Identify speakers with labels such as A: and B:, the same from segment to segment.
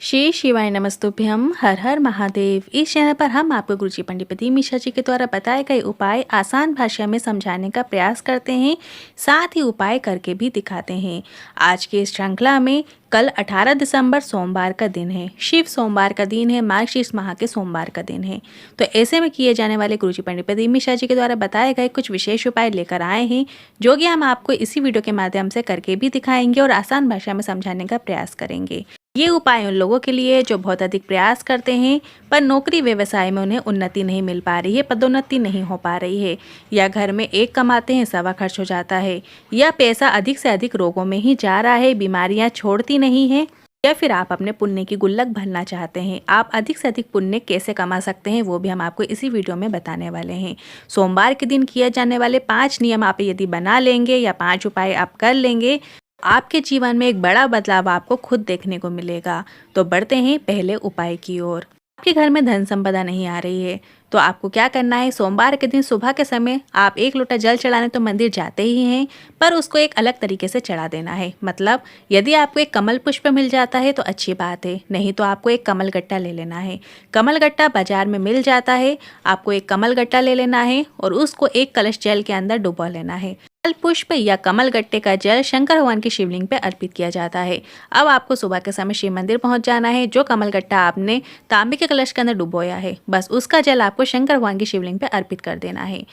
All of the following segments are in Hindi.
A: श्री शिवाय नमस्तुभ्यम। हर हर महादेव। इस चैनल पर हम आपको गुरुजी पंडित मिश्रा जी के द्वारा बताए गए उपाय आसान भाषा में समझाने का प्रयास करते हैं, साथ ही उपाय करके भी दिखाते हैं। आज के इस श्रृंखला में कल 18 दिसंबर सोमवार का दिन है। शिव सोमवार का दिन है, मार्गशीर्ष माह के सोमवार का दिन है। तो ऐसे में किए जाने वाले गुरुजी पंडित मिश्रा जी के द्वारा बताए गए कुछ विशेष उपाय लेकर आए हैं, जो कि हम आपको इसी वीडियो के माध्यम से करके भी दिखाएंगे और आसान भाषा में समझाने का प्रयास करेंगे। ये उपाय उन लोगों के लिए जो बहुत अधिक प्रयास करते हैं पर नौकरी व्यवसाय में उन्हें उन्नति नहीं मिल पा रही है, पदोन्नति नहीं हो पा रही है, या घर में एक कमाते हैं सवा खर्च हो जाता है, या पैसा अधिक से अधिक रोगों में ही जा रहा है, बीमारियां छोड़ती नहीं है, या फिर आप अपने पुण्य की गुल्लक भरना चाहते हैं। आप अधिक से अधिक पुण्य कैसे कमा सकते हैं वो भी हम आपको इसी वीडियो में बताने वाले हैं। सोमवार के दिन किए जाने वाले 5 नियम आप यदि बना लेंगे या 5 उपाय आप कर लेंगे, आपके जीवन में एक बड़ा बदलाव आपको खुद देखने को मिलेगा। तो बढ़ते हैं पहले उपाय की ओर। आपके घर में धन संपदा नहीं आ रही है तो आपको क्या करना है, सोमवार के दिन सुबह के समय आप 1 लोटा जल चढ़ाने तो मंदिर जाते ही हैं, पर उसको एक अलग तरीके से चढ़ा देना है। मतलब यदि आपको एक कमल पुष्प मिल जाता है तो अच्छी बात है, नहीं तो आपको एक कमल गट्टा ले लेना है। कमल गट्टा बाजार में मिल जाता है, आपको एक कमल गट्टा ले लेना है और उसको एक कलश जल के अंदर डुबो लेना है। कमल पुष्प या कमल गट्टे का जल शंकर भगवान की शिवलिंग पे अर्पित किया जाता है। अब आपको सुबह के समय शिव मंदिर पहुंच जाना है। जो कमल गट्टा आपने तांबे के कलश के अंदर डुबोया है, बस उसका जल आपको शंकर भगवान की शिवलिंग पे अर्पित कर देना है।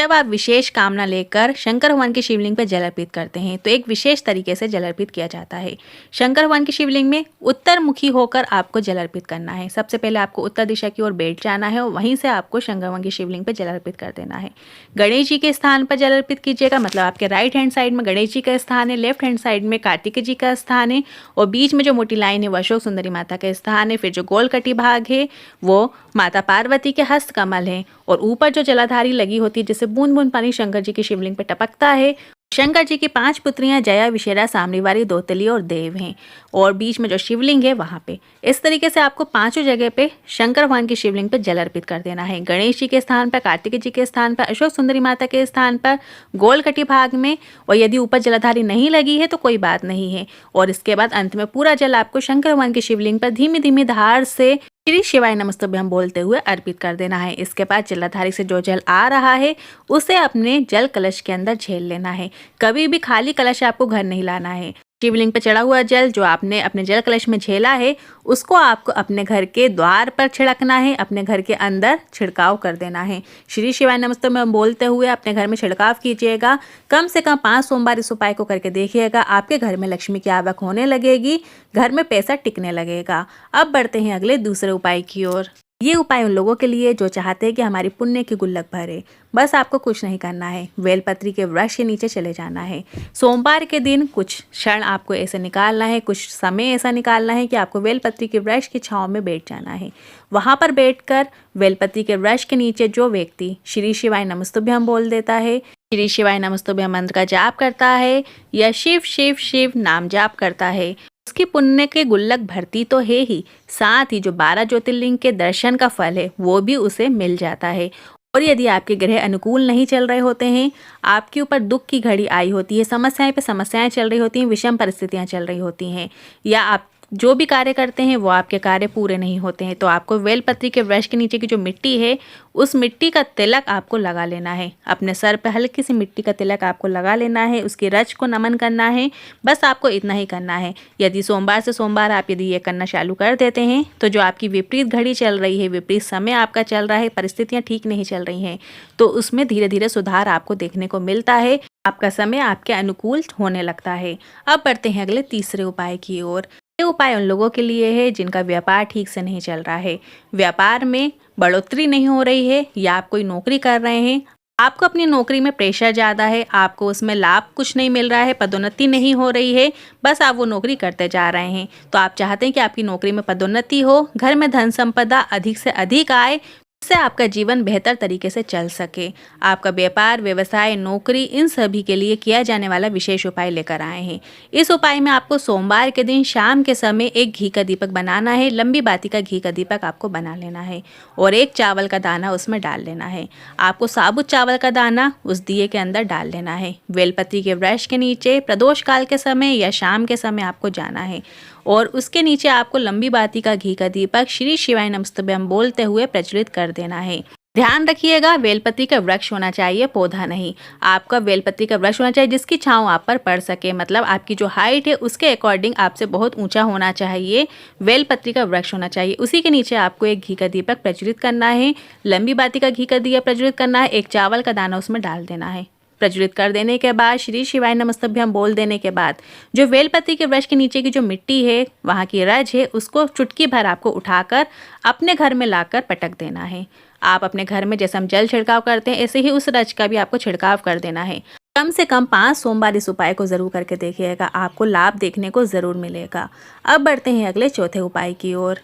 A: जब आप विशेष कामना लेकर शंकर भगवान की शिवलिंग पर जल अर्पित करते हैं तो एक विशेष तरीके से जल अर्पित किया जाता है। शंकर भगवान की शिवलिंग में उत्तर मुखी होकर आपको जल अर्पित करना है। सबसे पहले आपको उत्तर दिशा की ओर बैठ जाना है और वहीं से आपको शंकर भगवान की शिवलिंग पर जल अर्पित कर देना है। गणेश जी के स्थान पर जल अर्पित कीजिएगा, मतलब आपके राइट हैंड साइड में गणेश जी का स्थान है, लेफ्ट हैंड साइड में कार्तिकेय जी का स्थान है और बीच में जो मोटी लाइन है वो अशोक सुंदरी माता का स्थान है। फिर जो गोल कटी भाग है वो माता पार्वती के हस्त कमल है और ऊपर जो जलाधारी लगी होती है जिससे बूंद बूंद पानी शंकर जी की शिवलिंग पे टपकता है। शंकर जी की 5 पुत्रियां जया, विशेरा, सामरीवारी, दौतली और देव हैं और बीच में जो शिवलिंग है वहां पे इस तरीके से आपको 5 जगह पे शंकर भगवान की शिवलिंग पे जल अर्पित कर देना है। गणेश जी के स्थान पर, कार्तिकेय जी के स्थान पर, अशोक सुंदरी माता के स्थान पर, गोल कटी भाग में, और यदि ऊपर जलाधारी नहीं लगी है तो कोई बात नहीं है। और इसके बाद अंत में पूरा जल आपको शंकर भगवान की शिवलिंग पर धीमी धीमी धार से श्री शिवाय नमस्तुभ्यम बोलते हुए अर्पित कर देना है। इसके बाद जलाधारी से जो जल आ रहा है उसे अपने जल कलश के अंदर झेल लेना है। कभी भी खाली कलश आपको घर नहीं लाना है। शिवलिंग पर चढ़ा हुआ जल जो आपने अपने जल कलश में झेला है उसको आपको अपने घर के द्वार पर छिड़कना है, अपने घर के अंदर छिड़काव कर देना है। श्री शिवाय नमस्तुभ्यम बोलते हुए अपने घर में छिड़काव कीजिएगा। कम से कम 5 सोमवार इस उपाय को करके देखिएगा, आपके घर में लक्ष्मी की आवक होने लगेगी, घर में पैसा टिकने लगेगा। अब बढ़ते हैं अगले दूसरे उपाय की ओर। ये उपाय उन लोगों के लिए जो चाहते हैं कि हमारी पुण्य की गुल्लक भरे। बस आपको कुछ नहीं करना है, बेलपत्री के वृक्ष के नीचे चले जाना है। सोमवार के दिन कुछ क्षण आपको ऐसे निकालना है, कुछ समय ऐसा निकालना है कि आपको बेलपत्री के वृक्ष की छांव में बैठ जाना है। वहां पर बैठकर बेलपत्री के वृक्ष के नीचे जो व्यक्ति श्री शिवाय नमस्तुभ्यम बोल देता है, श्री शिवाय नमस्तुभ्यम मंत्र का जाप करता है या शिव शिव शिव नाम जाप करता है, उसकी पुण्य के गुल्लक भरती तो है ही, साथ ही जो 12 ज्योतिर्लिंग के दर्शन का फल है वो भी उसे मिल जाता है। और यदि आपके ग्रह अनुकूल नहीं चल रहे होते हैं, आपके ऊपर दुख की घड़ी आई होती है, समस्याएं पे समस्याएं चल रही होती हैं, विषम परिस्थितियां चल रही होती हैं, या आप जो भी कार्य करते हैं वो आपके कार्य पूरे नहीं होते हैं, तो आपको बेलपत्री के वृक्ष के नीचे की जो मिट्टी है उस मिट्टी का तिलक आपको लगा लेना है। अपने सर पे हल्की सी मिट्टी का तिलक आपको लगा लेना है, उसकी रज को नमन करना है। बस आपको इतना ही करना है। यदि सोमवार से सोमवार आप यदि ये करना चालू कर देते हैं तो जो आपकी विपरीत घड़ी चल रही है, विपरीत समय आपका चल रहा है, परिस्थितियाँ ठीक नहीं चल रही हैं, तो उसमें धीरे धीरे सुधार आपको देखने को मिलता है, आपका समय आपके अनुकूल होने लगता है। अब बढ़ते हैं अगले तीसरे उपाय की ओर। ये उपाय उन लोगों के लिए है जिनका व्यापार ठीक से नहीं चल रहा है, व्यापार में बढ़ोतरी नहीं हो रही है, या आप कोई नौकरी कर रहे हैं, आपको अपनी नौकरी में प्रेशर ज़्यादा है, आपको उसमें लाभ कुछ नहीं मिल रहा है, पदोन्नति नहीं हो रही है, बस आप वो नौकरी करते जा रहे हैं। तो आप चाहते हैं कि आपकी नौकरी में पदोन्नति हो, घर में धन संपदा अधिक से अधिक आए, इससे आपका जीवन बेहतर तरीके से चल सके। आपका व्यापार, व्यवसाय, नौकरी, इन सभी के लिए किया जाने वाला विशेष उपाय लेकर आए हैं। इस उपाय में आपको सोमवार के दिन शाम के समय एक घी का दीपक बनाना है। लंबी बाती का घी का दीपक आपको बना लेना है और एक चावल का दाना उसमें डाल लेना है। आपको साबुत चावल का दाना उस दिए के अंदर डाल लेना है। बेलपत्री के वृक्ष के नीचे प्रदोष काल के समय या शाम के समय आपको जाना है और उसके नीचे आपको लंबी बाती का घी का दीपक श्री शिवाय नमस्तुभ्यम बोलते हुए प्रज्वलित कर देना है। ध्यान रखिएगा, बेलपत्री का वृक्ष होना चाहिए, पौधा नहीं। आपका बेलपत्री का वृक्ष होना चाहिए जिसकी छांव आप पर पड़ सके, मतलब आपकी जो हाइट है उसके अकॉर्डिंग आपसे बहुत ऊंचा होना चाहिए, बेलपत्री का वृक्ष होना चाहिए। उसी के नीचे आपको एक घी का दीपक प्रज्वलित करना है, लंबी बाती का घी का दिया प्रज्वलित करना है, एक चावल का दाना उसमें डाल देना है। प्रज्वलित कर देने के बाद श्री शिवाय नमस्तुभ्यम बोल देने के बाद जो बेलपत्री के वृक्ष के नीचे की जो मिट्टी है, वहाँ की रज है, उसको चुटकी भर आपको उठाकर अपने घर में लाकर पटक देना है। आप अपने घर में जैसे हम जल छिड़काव करते हैं ऐसे ही उस रज का भी आपको छिड़काव कर देना है। कम से कम 5 सोमवार इस उपाय को ज़रूर करके देखिएगा, आपको लाभ देखने को ज़रूर मिलेगा। अब बढ़ते हैं अगले चौथे उपाय की ओर।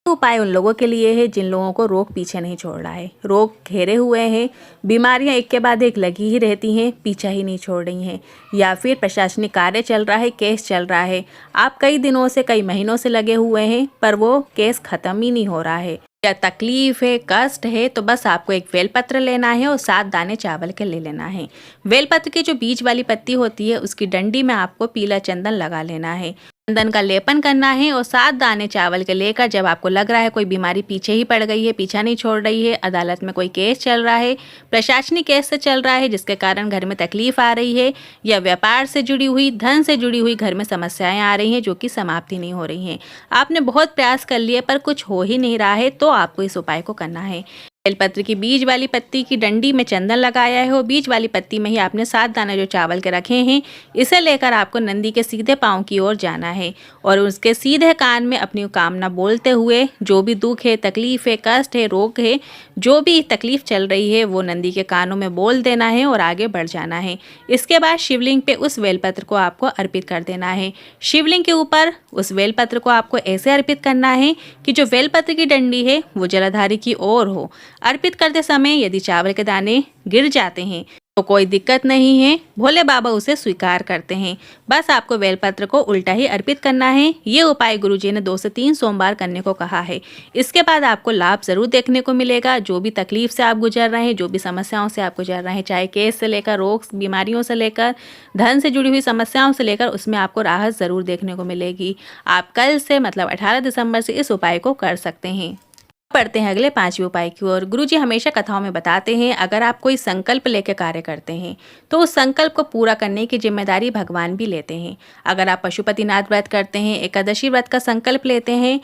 A: उपाय उन लोगों के लिए है जिन लोगों को रोग पीछे नहीं छोड़ रहा है, रोग घेरे हुए हैं, बीमारियां एक के बाद एक लगी ही रहती हैं, पीछा ही नहीं छोड़ रही हैं, या फिर प्रशासनिक कार्य चल रहा है, केस चल रहा है, आप कई दिनों से कई महीनों से लगे हुए हैं पर वो केस ख़त्म ही नहीं हो रहा है, या तकलीफ है, कष्ट है, तो बस आपको एक बेलपत्र लेना है और 7 दाने चावल के ले लेना है। बेलपत्र की जो बीज वाली पत्ती होती है उसकी डंडी में आपको पीला चंदन लगा लेना है, चंदन का लेपन करना है और 7 दाने चावल के लेकर जब आपको लग रहा है कोई बीमारी पीछे ही पड़ गई है, पीछा नहीं छोड़ रही है, अदालत में कोई केस चल रहा है, प्रशासनिक केस से चल रहा है जिसके कारण घर में तकलीफ आ रही है, या व्यापार से जुड़ी हुई, धन से जुड़ी हुई घर में समस्याएं आ रही हैं जो कि समाप्ति नहीं हो रही हैं, आपने बहुत प्रयास कर लिए पर कुछ हो ही नहीं रहा है, तो आपको इस उपाय को करना है। बेलपत्र की बीज वाली पत्ती की डंडी में चंदन लगाया है और बीज वाली पत्ती में ही आपने 7 दाने जो चावल के रखे हैं इसे लेकर आपको नंदी के सीधे पांव की ओर जाना है और उसके सीधे कान में अपनी कामना बोलते हुए जो भी दुख है, तकलीफ है, कष्ट है, रोग है, जो भी तकलीफ चल रही है वो नंदी के कानों में बोल देना है और आगे बढ़ जाना है। इसके बाद शिवलिंग पे उस बेलपत्र को आपको अर्पित कर देना है। शिवलिंग के ऊपर उस बेलपत्र को आपको ऐसे अर्पित करना है कि जो बेलपत्र की डंडी है वो जलाधारी की ओर हो। अर्पित करते समय यदि चावल के दाने गिर जाते हैं तो कोई दिक्कत नहीं है, भोले बाबा उसे स्वीकार करते हैं। बस आपको बेलपत्र को उल्टा ही अर्पित करना है। ये उपाय गुरुजी ने 2 से 3 सोमवार करने को कहा है। इसके बाद आपको लाभ जरूर देखने को मिलेगा। जो भी तकलीफ से आप गुजर रहे हैं, जो भी समस्याओं से आप गुजर रहे हैं, चाहे केस से लेकर, रोग बीमारियों से लेकर, धन से जुड़ी हुई समस्याओं से लेकर, उसमें आपको राहत जरूर देखने को मिलेगी। आप कल से मतलब 18 दिसंबर से इस उपाय को कर सकते हैं। पढ़ते हैं अगले 5वें उपाय की ओर। गुरुजी हमेशा कथाओं में बताते हैं अगर आप कोई संकल्प लेकर कार्य करते हैं तो उस संकल्प को पूरा करने की जिम्मेदारी भगवान भी लेते हैं। अगर आप पशुपतिनाथ व्रत करते हैं, एकादशी व्रत का संकल्प लेते हैं,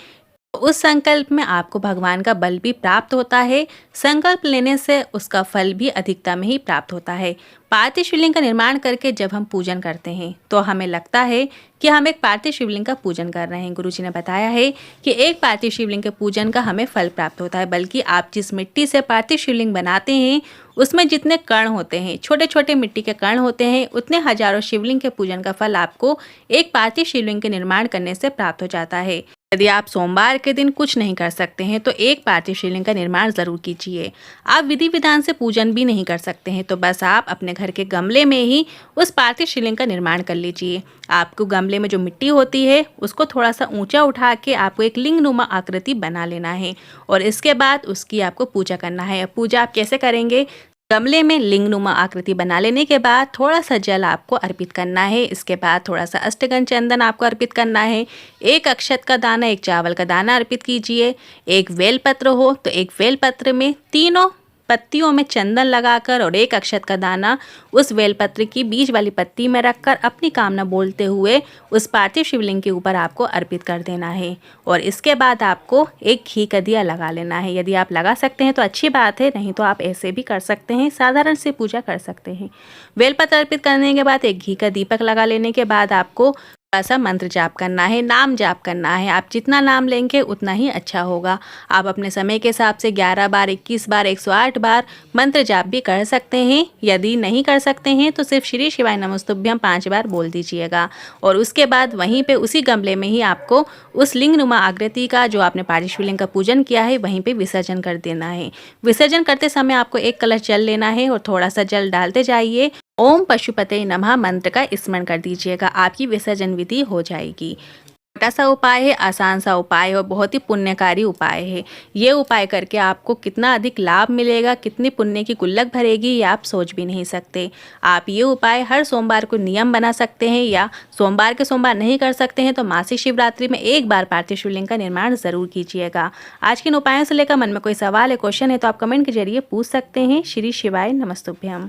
A: उस संकल्प में आपको भगवान का बल भी प्राप्त होता है। संकल्प लेने से उसका फल भी अधिकता में ही प्राप्त होता है। पार्थिव शिवलिंग का निर्माण करके जब हम पूजन करते हैं तो हमें लगता है कि हम एक पार्थिव शिवलिंग का पूजन कर रहे हैं। गुरुजी ने बताया है कि एक पार्थिव शिवलिंग के पूजन का हमें फल प्राप्त होता है, बल्कि आप जिस मिट्टी से पार्थिव शिवलिंग बनाते हैं उसमें जितने कण होते हैं, छोटे छोटे मिट्टी के कण होते हैं, उतने हजारों शिवलिंग के पूजन का फल आपको एक पार्थिव शिवलिंग के निर्माण करने से प्राप्त हो जाता है। यदि आप सोमवार के दिन कुछ नहीं कर सकते हैं तो एक पार्थिव शिवलिंग का निर्माण जरूर कीजिए। आप विधि विधान से पूजन भी नहीं कर सकते हैं तो बस आप अपने घर के गमले में ही उस पार्थिव शिवलिंग का निर्माण कर लीजिए। आपको गमले में जो मिट्टी होती है उसको थोड़ा सा ऊंचा उठा के आपको एक लिंग नुमा आकृति बना लेना है और इसके बाद उसकी आपको पूजा करना है। पूजा आप कैसे करेंगे? गमले में लिंगनुमा आकृति बना लेने के बाद थोड़ा सा जल आपको अर्पित करना है। इसके बाद थोड़ा सा अष्टगंध चंदन आपको अर्पित करना है। एक अक्षत का दाना, एक चावल का दाना अर्पित कीजिए। एक बेलपत्र हो तो एक बेलपत्र में तीनों पत्तियों में चंदन लगाकर और एक अक्षत का दाना उस बेलपत्र की बीज वाली पत्ती में रखकर अपनी कामना बोलते हुए उस पार्थिव शिवलिंग के ऊपर आपको अर्पित कर देना है। और इसके बाद आपको एक घी का दिया लगा लेना है। यदि आप लगा सकते हैं तो अच्छी बात है, नहीं तो आप ऐसे भी कर सकते हैं, साधारण से पूजा कर सकते हैं। बेलपत्र अर्पित करने के बाद एक घी का दीपक लगा लेने के बाद आपको ऐसा मंत्र जाप करना है, नाम जाप करना है। आप जितना नाम लेंगे उतना ही अच्छा होगा। आप अपने समय के हिसाब से 11 बार, 21 बार, 108 बार मंत्र जाप भी कर सकते हैं। यदि नहीं कर सकते हैं तो सिर्फ श्री शिवाय नमस्तुभ्यम 5 बार बोल दीजिएगा और उसके बाद वहीं पे उसी गमले में ही आपको उस लिंग नुमा आकृति का जो आपने पार्थिव शिवलिंग का पूजन किया है वहीं पे विसर्जन कर देना है। विसर्जन करते समय आपको एक कलश जल लेना है और थोड़ा सा जल डालते जाइए। ओम पशुपते नमः मंत्र का स्मरण कर दीजिएगा, आपकी विसर्जन विधि हो जाएगी। छोटा सा उपाय है, आसान सा उपाय है और बहुत ही पुण्यकारी उपाय है। ये उपाय करके आपको कितना अधिक लाभ मिलेगा, कितनी पुण्य की गुल्लक भरेगी, ये आप सोच भी नहीं सकते। आप ये उपाय हर सोमवार को नियम बना सकते हैं, या सोमवार के सोमवार नहीं कर सकते हैं तो मासिक शिवरात्रि में एक बार पार्थिव शिवलिंग का निर्माण ज़रूर कीजिएगा। आज के इन उपायों से लेकर मन में कोई सवाल है, क्वेश्चन है तो आप कमेंट के जरिए पूछ सकते हैं। श्री शिवाय नमस्तुभ्यम।